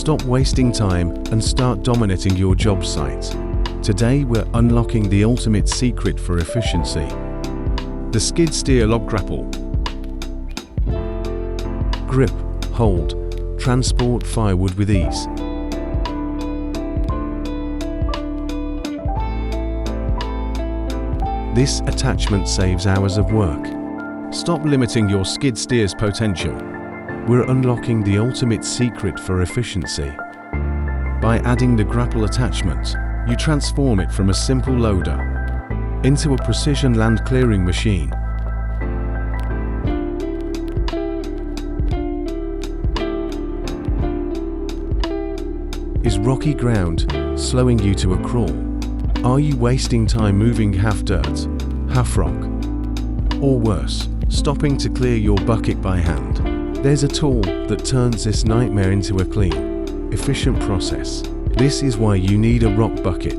Stop wasting time and start dominating your job site. Today we're unlocking the ultimate secret for efficiency. The skid steer log grapple. Grip, hold, transport firewood with ease. This attachment saves hours of work. Stop limiting your skid steer's potential. We're unlocking the ultimate secret for efficiency. By adding the grapple attachment, you transform it from a simple loader into a precision land clearing machine. Is rocky ground slowing you to a crawl? Are you wasting time moving half dirt, half rock? Or worse, stopping to clear your bucket by hand? There's a tool that turns this nightmare into a clean, efficient process. This is why you need a rock bucket.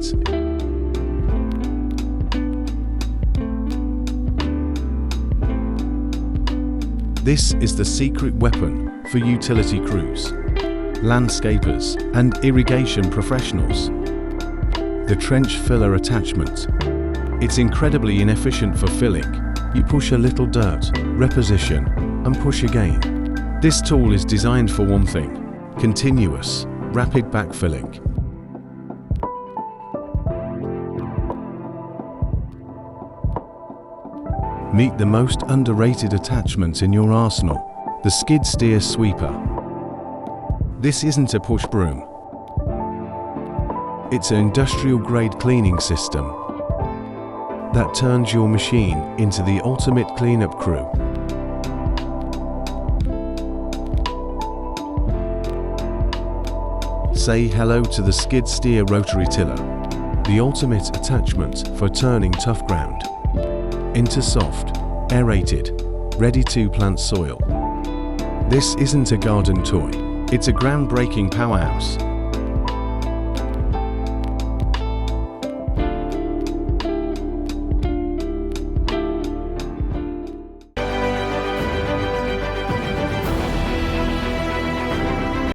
This is the secret weapon for utility crews, landscapers, and irrigation professionals. The trench filler attachment. It's incredibly inefficient for filling. You push a little dirt, reposition, and push again. This tool is designed for one thing: continuous, rapid backfilling. Meet the most underrated attachment in your arsenal, the skid steer sweeper. This isn't a push broom. It's an industrial-grade cleaning system that turns your machine into the ultimate cleanup crew. Say hello to the skid steer Rotary Tiller, the ultimate attachment for turning tough ground into soft, aerated, ready-to-plant soil. This isn't a garden toy, it's a groundbreaking powerhouse.